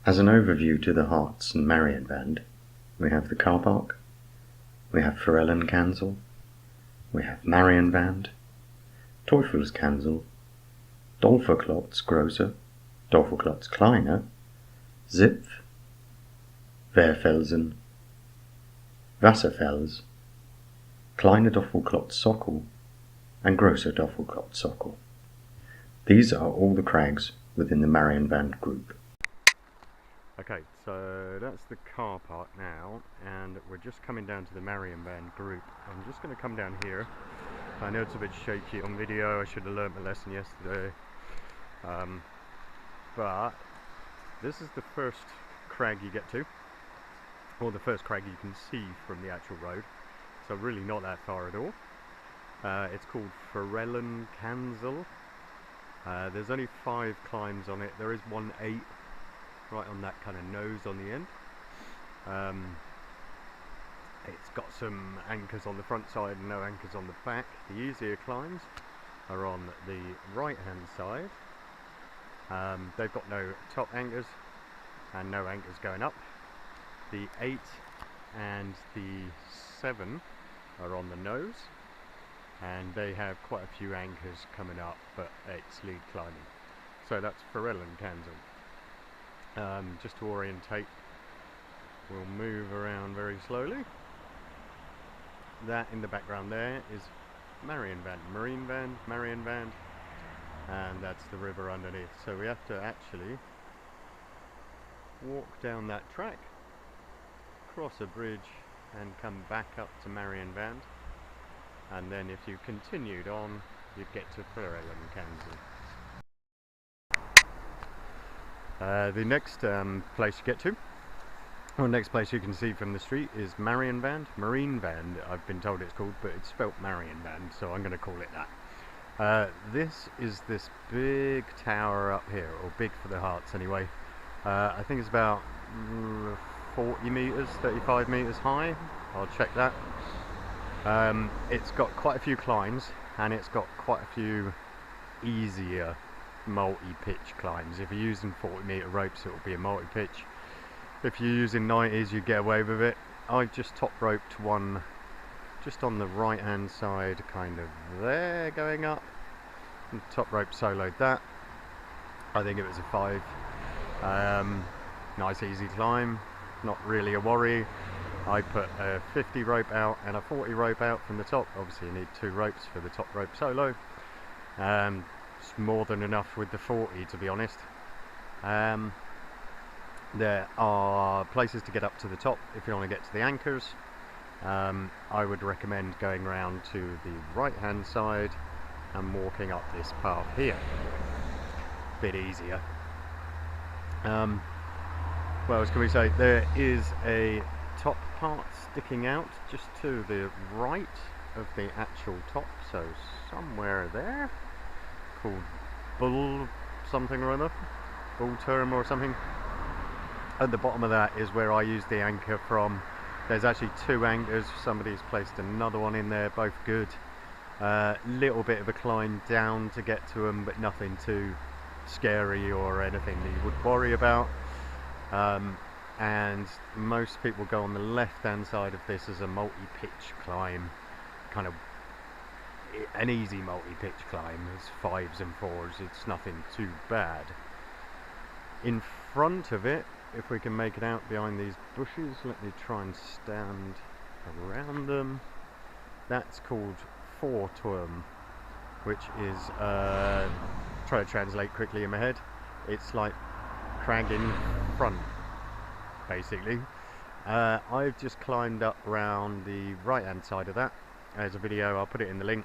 As an overview to the Harz Marienwand, we have the car park, we have Forellenkansel, we have Marienwand, Teufelskansel, Dolferklotz Große, Dolferklotz Kleine, Zipf, Wehrfelsen, Wasserfels, Kleine Dolferklotz Sockel, and Großer Dolferklotz Sockel. These are all the crags within the Marienwand group. Okay, so that's the car park now, and we're just coming down to the Marienwand group. I'm just going to come down here. I know it's a bit shaky on video, I should have learnt my lesson yesterday. But this is the first crag you get to, or the first crag you can see from the actual road, so really not that far at all. It's called Forellenkansel. There's only 5 climbs on it. There is one 8 right on that kind of nose on the end. It's got some anchors on the front side and no anchors on the back. The easier climbs are on the right hand side. They've got no top anchors and no anchors going up. The 8 and the 7 are on the nose, and they have quite a few anchors coming up, but it's lead climbing. So that's Forellenkansel. Just to orientate, we'll move around very slowly. That in the background there is Marienwand, Marienwand, and that's the river underneath. So we have to actually walk down that track, cross a bridge, and come back up to Marienwand. And then if you continued on, you'd get to Forellenkansel. The next place you get to, or next place you can see from the street, is Marienwand. Marienwand, I've been told it's called, but it's spelt Marienwand, so I'm going to call it that. This is this big tower up here, or big for the Harz anyway. I think it's about 40 metres, 35 metres high. I'll check that. It's got quite a few climbs, and it's got quite a few easier multi-pitch climbs. If you're using 40-metre ropes, it will be a multi-pitch. If you're using 90s, you get away with it. I just top roped one just on the right hand side, kind of there, going up, and top rope soloed that. I think it was a 5. Nice easy climb, not really a worry. I put a 50 rope out and a 40 rope out from the top. Obviously you need 2 ropes for the top rope solo. It's more than enough with the 40, to be honest. There are places to get up to the top if you want to get to the anchors. I would recommend going round to the right hand side and walking up this path here. Bit easier. What else can we say? There is a top part sticking out just to the right of the actual top, so somewhere there, called Bull something or other, Bull Term or something. At the bottom of that is where I use the anchor from. There's actually 2 anchors, somebody's placed another one in there, both good. Little bit of a climb down to get to them, but nothing too scary or anything that you would worry about. And most people go on the left hand side of this as a multi-pitch climb, kind of an easy multi-pitch climb. It's 5s and 4s, it's nothing too bad. In front of it, if we can make it out behind these bushes, let me try and stand around them. That's called Forturm, which is, try to translate quickly in my head, it's like crag in front, basically. I've just climbed up around the right hand side of that. There's a video, I'll put it in the link.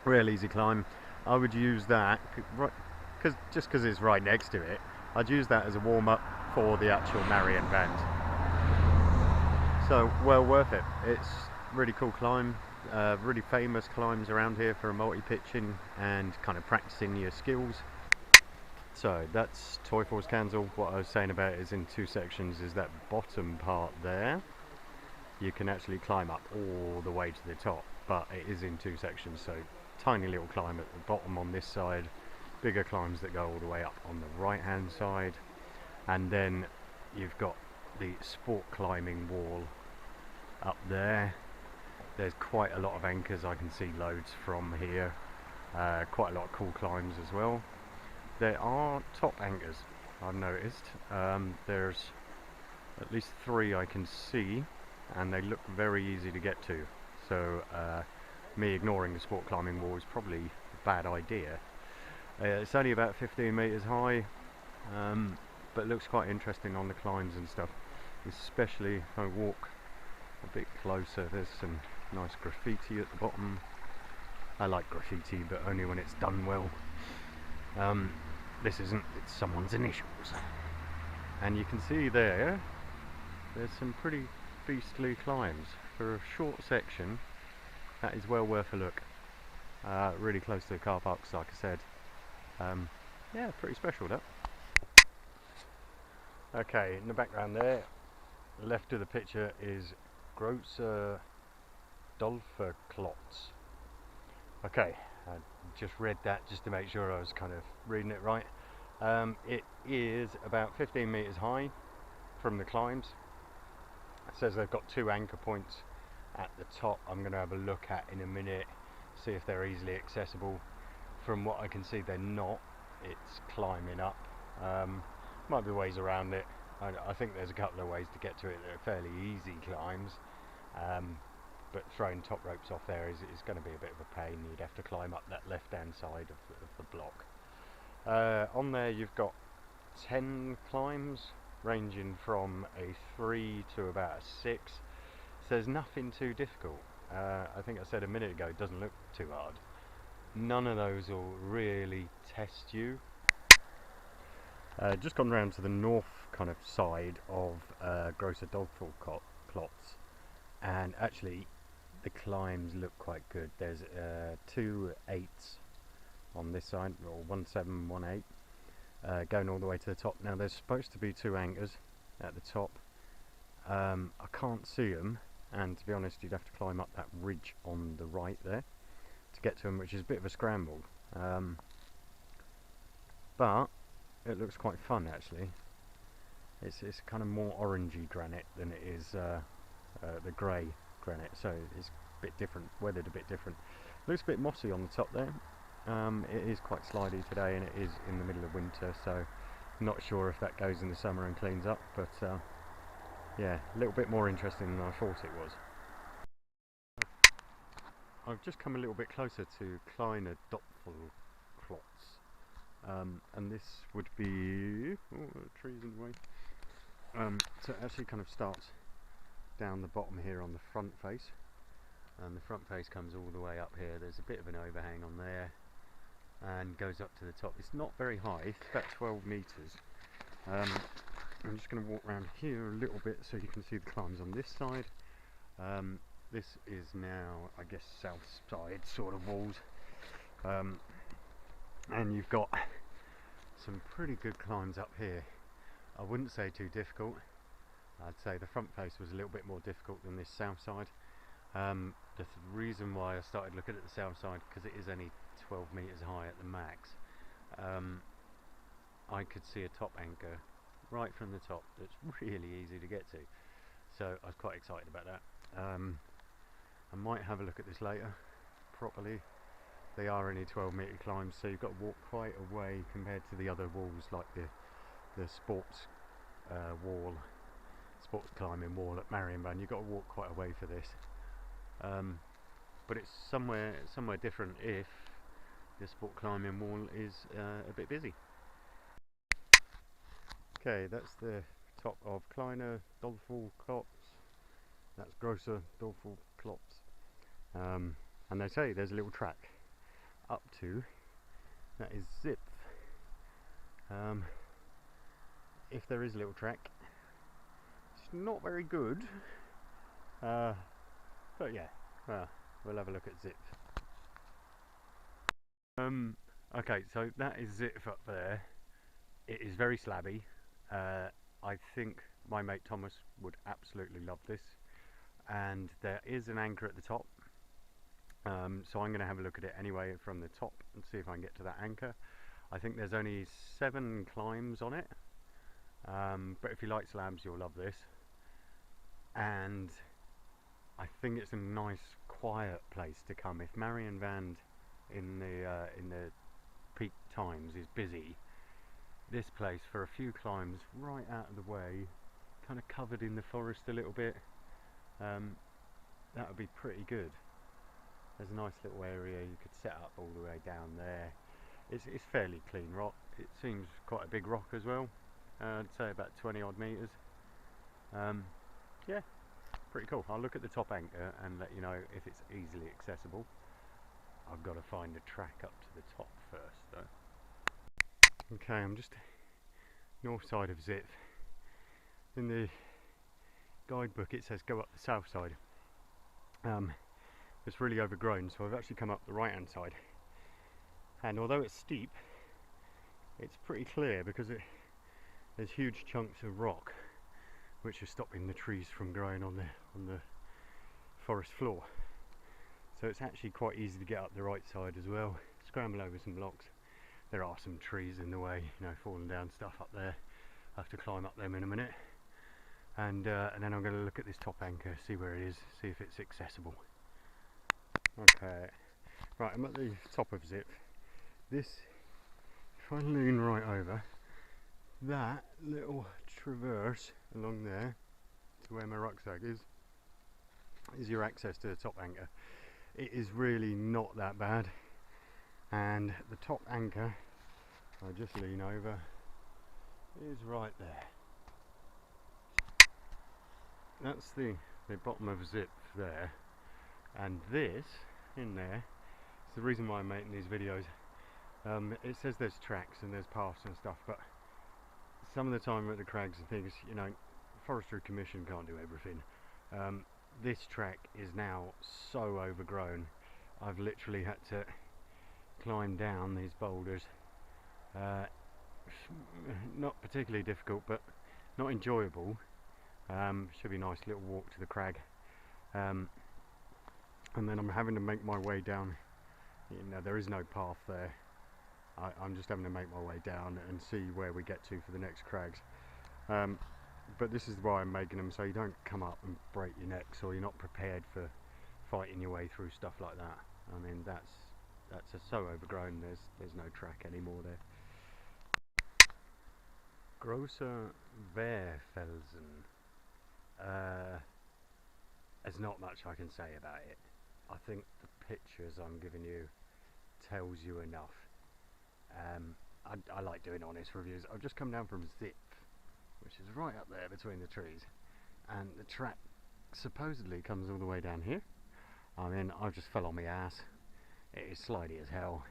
Real easy climb. I would use that, just because it's right next to it, I'd use that as a warm-up for the actual Marienwand. So, well worth it. It's really cool climb. Really famous climbs around here for a multi-pitching and kind of practicing your skills. So that's Teufelskansel. What I was saying about it is in 2 sections is that bottom part there. You can actually climb up all the way to the top, but it is in 2 sections, so tiny little climb at the bottom on this side, bigger climbs that go all the way up on the right hand side. and then you've got the sport climbing wall up there. There's quite a lot of anchors, I can see loads from here. Quite a lot of cool climbs as well. There are top anchors, I've noticed. There's at least 3 I can see, and they look very easy to get to. So me ignoring the sport climbing wall is probably a bad idea. It's only about 15 meters high, but it looks quite interesting on the climbs and stuff, especially if I walk a bit closer. There's some nice graffiti at the bottom. I like graffiti, but only when it's done well. This isn't, it's someone's initials. And you can see there's some pretty beastly climbs. For a short section, that is well worth a look. Really close to the car parks, like I said. Yeah, pretty special that. Okay, in the background there, left of the picture is Großer Dolferklotz. Okay, I just read that just to make sure I was kind of reading it right. It is about 15 meters high from the climbs. It says they've got 2 anchor points at the top. I'm going to have a look at in a minute, see if they're easily accessible. From what I can see, they're not. It's climbing up. Might be ways around it. I think there's a couple of ways to get to it. They're fairly easy climbs, but throwing top ropes off there is going to be a bit of a pain. You'd have to climb up that left-hand side of the block. On there you've got 10 climbs, ranging from a 3 to about a 6. So there's nothing too difficult. I think I said a minute ago, it doesn't look too hard. None of those will really test you. Just gone round to the north kind of side of Großer Dolferklotz, and actually the climbs look quite good. There's 2 8s on this side, or 1 7, 1 8, going all the way to the top. Now there's supposed to be 2 anchors at the top. I can't see them, and to be honest, you'd have to climb up that ridge on the right there to get to them, which is a bit of a scramble. But it looks quite fun actually. It's kind of more orangey granite than it is the grey granite, so it's a bit different, weathered a bit different. Looks a bit mossy on the top there. It is quite slidey today, and it is in the middle of winter, so not sure if that goes in the summer and cleans up, but yeah, a little bit more interesting than I thought it was. I've just come a little bit closer to Kleiner Doppelklotz, and this would be, trees in the way. So it actually kind of starts down the bottom here on the front face, and the front face comes all the way up here. There's a bit of an overhang on there and goes up to the top. It's not very high, it's about 12 meters. I'm just going to walk around here a little bit so you can see the climbs on this side. This is now, I guess, south side sort of walls, and you've got some pretty good climbs up here. I wouldn't say too difficult. I'd say the front face was a little bit more difficult than this south side. The reason why I started looking at the south side, because it is only 12 meters high at the max. I could see a top anchor right from the top that's really easy to get to, so I was quite excited about that. I might have a look at this later properly. They are only 12 meter climbs, so you've got to walk quite a way compared to the other walls, like the sports climbing wall at Marienwand. You've got to walk quite a way for this, but it's somewhere different if the sport climbing wall is a bit busy. Okay, that's the top of Kleiner Dolferklotz. That's Großer Dolferklotz, and they say there's a little track up to, that is Zipf. If there is a little track, it's not very good, but yeah, we'll have a look at Zipf. Okay, so that is Zipf up there. It is very slabby. I think my mate Thomas would absolutely love this, and there is an anchor at the top, so I'm going to have a look at it anyway from the top and see if I can get to that anchor. I think there's only 7 climbs on it, But if you like slabs, you'll love this. And I think it's a nice, quiet place to come. If Marienwand in the peak times is busy, this place for a few climbs right out of the way, kind of covered in the forest a little bit, that would be pretty good. There's a nice little area you could set up all the way down there. It's fairly clean rock. It seems quite a big rock as well. I'd say about 20 odd metres. Yeah, pretty cool. I'll look at the top anchor and let you know if it's easily accessible. I've got to find a track up to the top first though. Okay, I'm just north side of Zip. In the guidebook it says go up the south side. It's really overgrown, so I've actually come up the right hand side, and although it's steep, it's pretty clear because there's huge chunks of rock which are stopping the trees from growing on the forest floor. So it's actually quite easy to get up the right side as well. Scramble over some blocks. There are some trees in the way, you know, falling down stuff up there. I have to climb up them in a minute, and then I'm going to look at this top anchor, see where it is, see if it's accessible. Okay, right, I'm at the top of Zip. This, if I lean right over, that little traverse along there to where my rucksack is your access to the top anchor. It is really not that bad, and the top anchor, I just lean over, is right there. That's the bottom of Zip there, and this in there is the reason why I'm making these videos. It says there's tracks and there's paths and stuff, but some of the time at the crags and things, you know, Forestry Commission can't do everything. This track is now so overgrown, I've literally had to climb down these boulders. Not particularly difficult, but not enjoyable. Should be a nice little walk to the crag, and then I'm having to make my way down. You know, there is no path there. I'm just having to make my way down and see where we get to for the next crags. But this is why I'm making them, so you don't come up and break your necks, or you're not prepared for fighting your way through stuff like that. I mean, that's so overgrown. There's no track anymore there. Großer Wehrfelsen. There's not much I can say about it. I think the pictures I'm giving you tells you enough. I like doing honest reviews. I've just come down from Zip, which is right up there between the trees, and the track supposedly comes all the way down here. I mean, I just fell on my ass. It is slidey as hell.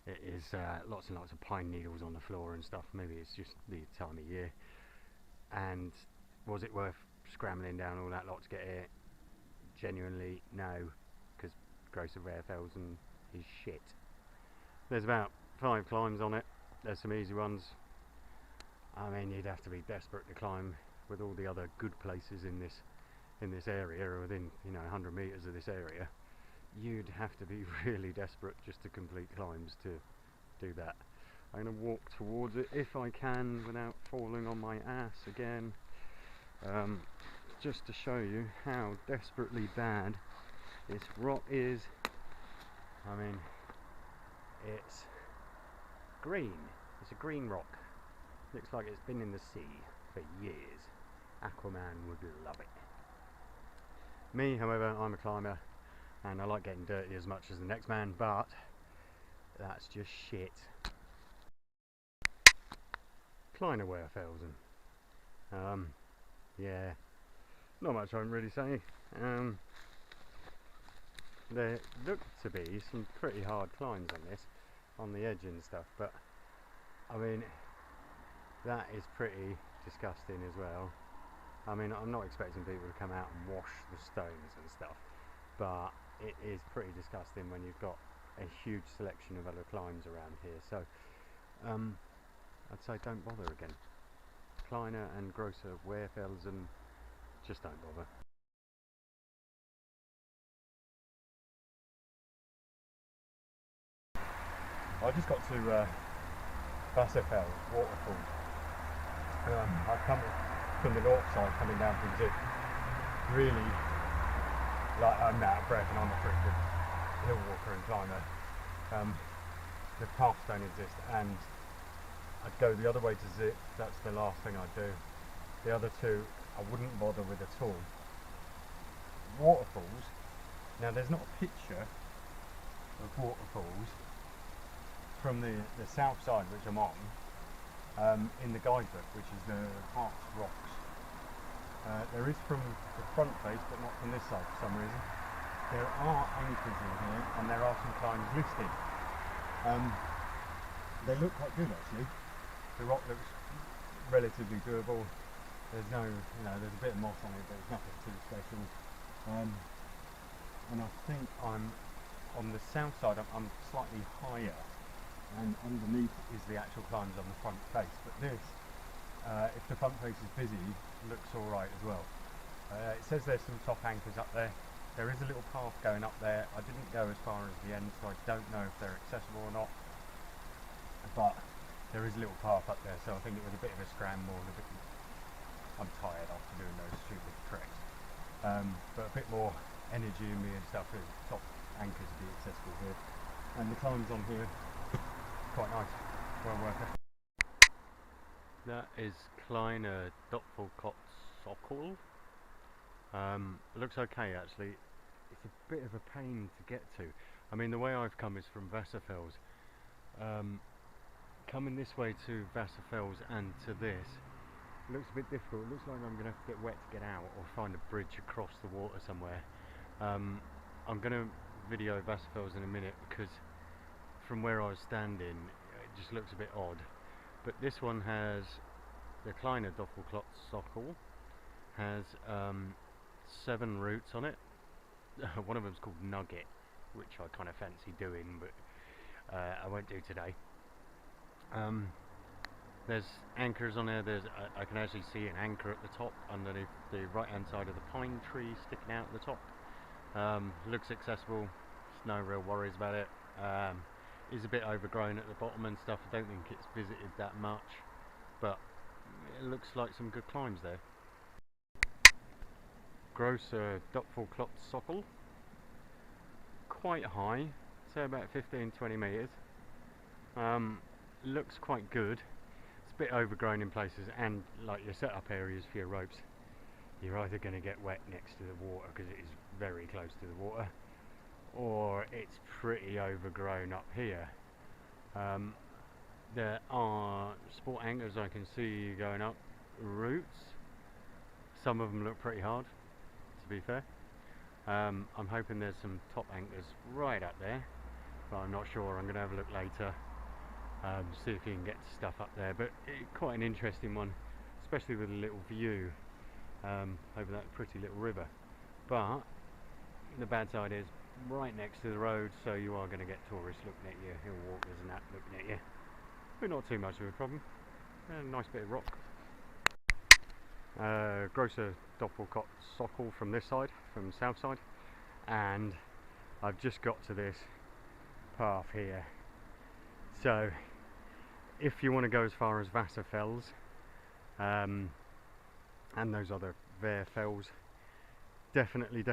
It is lots and lots of pine needles on the floor and stuff. Maybe it's just the time of year. And was it worth scrambling down all that lot to get here? Genuinely, no, because Großer Wehrfelsen is shit. There's about 5 climbs on it. There's some easy ones. I mean, you'd have to be desperate to climb with all the other good places in this area, or within, you know, 100 meters of this area. You'd have to be really desperate just to complete climbs to do that. I'm going to walk towards it if I can without falling on my ass again, just to show you how desperately bad this rock is. I mean, it's green. It's a green rock. Looks like it's been in the sea for years. Aquaman would love it. Me, however, I'm a climber, and I like getting dirty as much as the next man, but that's just shit. Kleiner Wehrfelsen. Yeah, not much I can really say. There look to be some pretty hard climbs on this, on the edge and stuff, but I mean, that is pretty disgusting as well. I mean, I'm not expecting people to come out and wash the stones and stuff, but it is pretty disgusting when you've got a huge selection of other climbs around here. So I'd say don't bother again. Kleiner and Großer Wehrfelsen, just don't bother. I just got to Wasserfeld waterfall, I've come from the north side, coming down from Zip. Really, like, I'm out of breath and I'm a pretty good hill walker and climber. The paths don't exist, and I'd go the other way to Zip. That's the last thing I'd do. The other two I wouldn't bother with at all. Waterfalls, now there's not a picture of waterfalls from the south side which I'm on in the guidebook, which is the Harz Rocks. There is from the front face, but not from this side for some reason. There are anchors in here, and there are some climbs listed. They look quite good actually. The rock looks relatively doable. There's no, there's a bit of moss on it, but it's nothing too special. And I think I'm on the south side. I'm slightly higher, and underneath is the actual climbs on the front face. But this, if the front face is busy, looks all right as well. It says there's some top anchors up there. There is a little path going up there. I didn't go as far as the end, so I don't know if they're accessible or not. But there is a little path up there, so I think it was a bit of a scramble and a bit. I'm tired after doing those stupid treks. But a bit more energy in me and stuff. The top anchors will be accessible here, and the climbs on here quite nice. Well worth it. That is Kleine Doppelkopfsockel. Looks okay actually. It's a bit of a pain to get to. I mean, the way I've come is from Wasserfels. Coming this way to Wasserfels and to this looks a bit difficult. It looks like I'm going to have to get wet to get out, or find a bridge across the water somewhere. I'm going to video Wasserfels in a minute, because from where I was standing it just looks a bit odd. But this one has, the Kleine Doppelkopfsockel has 7 routes on it. One of them's called Nugget, which I kind of fancy doing, but I won't do today. There's anchors on there. I can actually see an anchor at the top underneath the right hand side of the pine tree sticking out at the top. Looks accessible, there's no real worries about it. Is a bit overgrown at the bottom and stuff. I don't think it's visited that much, but it looks like some good climbs there. Großer Doppelkopfsockel, quite high, say about 15-20 metres. Looks quite good. It's a bit overgrown in places, and like your setup areas for your ropes, you're either going to get wet next to the water, because it is very close to the water, or it's pretty overgrown up here. There are sport anchors I can see going up routes. Some of them look pretty hard, to be fair. I'm hoping there's some top anchors right up there, but I'm not sure. I'm going to have a look later, see if you can get stuff up there. But quite an interesting one, especially with a little view over that pretty little river. But the bad side is right next to the road, so you are going to get tourists looking at you, hill walkers and that looking at you. But not too much of a problem. A nice bit of rock. Großer Doppelkopfsockel from this side, from the south side, and I've just got to this path here. So if you want to go as far as Wasserfels and those other fels, definitely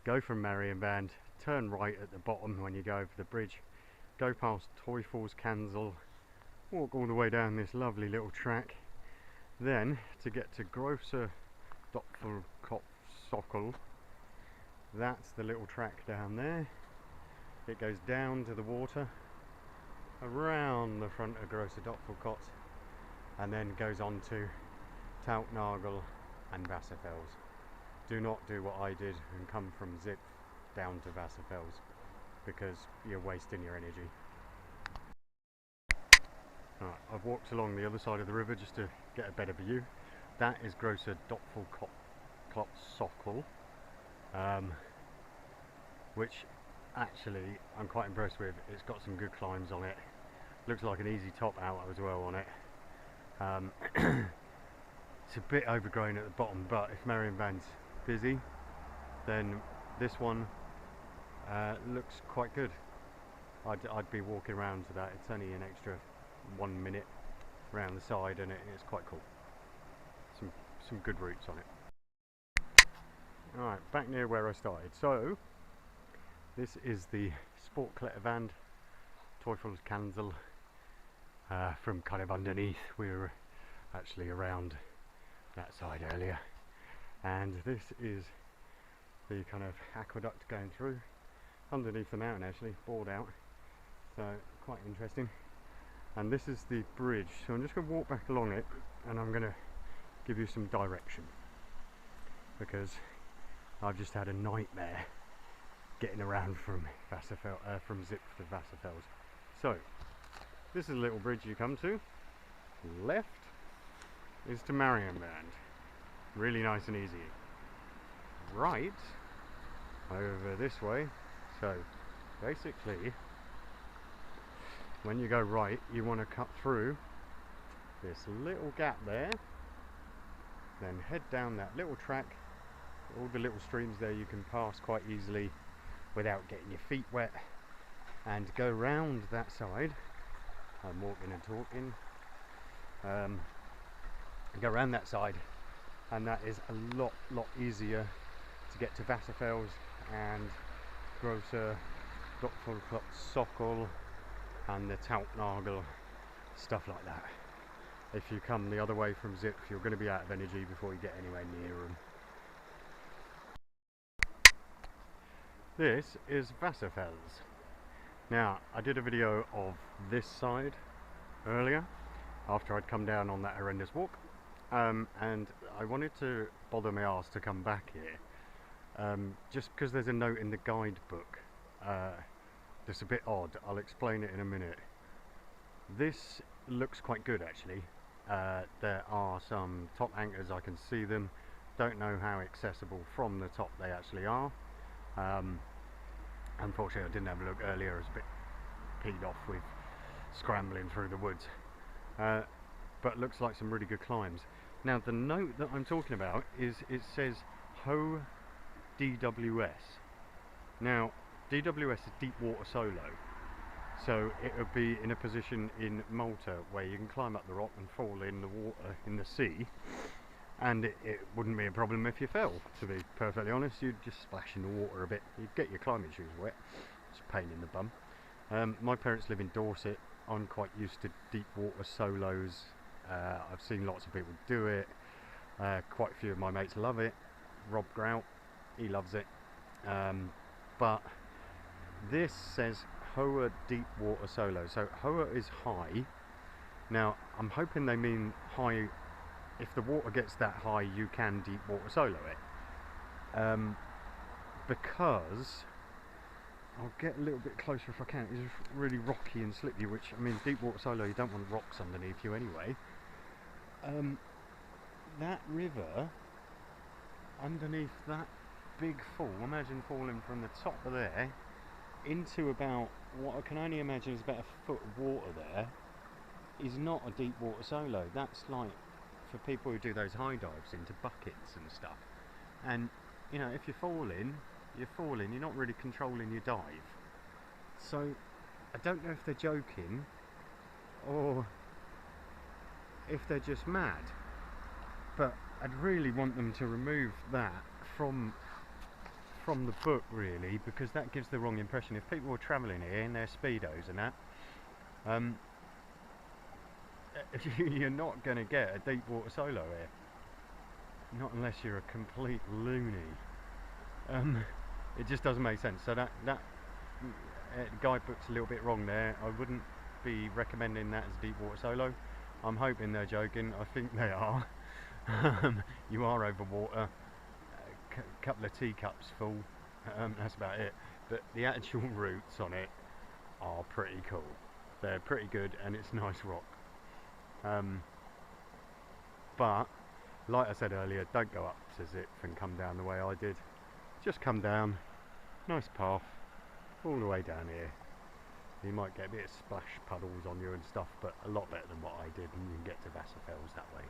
go from Marienwand, turn right at the bottom when you go over the bridge, go past Teufelskanzel, walk all the way down this lovely little track. Then to get to Großer Doppelkopfsockel, that's the little track down there. It goes down to the water, around the front of Großer Doppelkopf, and then goes on to Tautnagel and Wasserfels. Do not do what I did and come from Zip down to Wasserfels, because you're wasting your energy. Right, I've walked along the other side of the river just to get a better view. That is Großer Doppelkopfsockel, which actually I'm quite impressed with. It's got some good climbs on it. Looks like an easy top out as well on it. It's a bit overgrown at the bottom, but if Marienwand's busy, then this one looks quite good. I'd be walking around to that. It's only an extra 1 minute around the side, and it's quite cool. Some good routes on it. Alright, back near where I started. So this is the Sportkletterwand Teufelskansel. From kind of underneath, we were actually around that side earlier, and this is the kind of aqueduct going through underneath the mountain, actually bored out, so quite interesting. And this is the bridge, so I'm just going to walk back along it and I'm going to give you some direction, because I've just had a nightmare getting around from from Zip to Wasserfels. So this is a little bridge you come to. Left is to Marienwand, really nice and easy. Right over this way. So basically, when you go right, you want to cut through this little gap there, then head down that little track. All the little streams there you can pass quite easily without getting your feet wet, and go round that side. I'm walking and talking. Go around that side, and that is a lot easier to get to Wasserfels and Großer Sockel and the Tautnagel, stuff like that. If you come the other way from Zip, you're going to be out of energy before you get anywhere near them. This is Wasserfels. Now, I did a video of this side earlier after I'd come down on that horrendous walk, and I wanted to bother my arse to come back here, just because there's a note in the guidebook that's a bit odd. I'll explain it in a minute. This looks quite good, actually. There are some top anchors, I can see them. Don't know how accessible from the top they actually are. Unfortunately, I didn't have a look earlier. I was a bit peed off with scrambling through the woods, but looks like some really good climbs. Now, the note that I'm talking about is, it says Ho DWS. Now, DWS is deep water solo, so it would be in a position in Malta where you can climb up the rock and fall in the water in the sea, and it wouldn't be a problem if you fell, to be perfectly honest. You'd just splash in the water a bit, you'd get your climbing shoes wet. It's a pain in the bum. My parents live in Dorset. I'm quite used to deep water solos. I've seen lots of people do it. Quite a few of my mates love it. Rob Grout, he loves it. But this says Hoa deep water solo, so Hoa is high. Now, I'm hoping they mean high. If the water gets that high, you can deep water solo it. Because I'll get a little bit closer if I can. It's really rocky and slippy, which, I mean, deep water solo, you don't want rocks underneath you anyway. That river underneath that big fall, imagine falling from the top of there into about what I can only imagine is about a foot of water there, is not a deep water solo. That's like for people who do those high dives into buckets and stuff. And you know, if you're falling, you're not really controlling your dive. So I don't know if they're joking or if they're just mad, but I'd really want them to remove that from the book, really, because that gives the wrong impression. If people are travelling here in their speedos and that, you're not going to get a deep water solo here, not unless you're a complete loony. It just doesn't make sense. So that guidebook's a little bit wrong there. I wouldn't be recommending that as deep water solo. I'm hoping they're joking. I think they are. You are over water, a couple of teacups full, that's about it. But the actual routes on it are pretty cool. They're pretty good, and it's nice rock. But like I said earlier, don't go up to Zip and come down the way I did. Just come down, nice path, all the way down here. You might get a bit of splash puddles on you and stuff, but a lot better than what I did, and you can get to Wasserfels that way.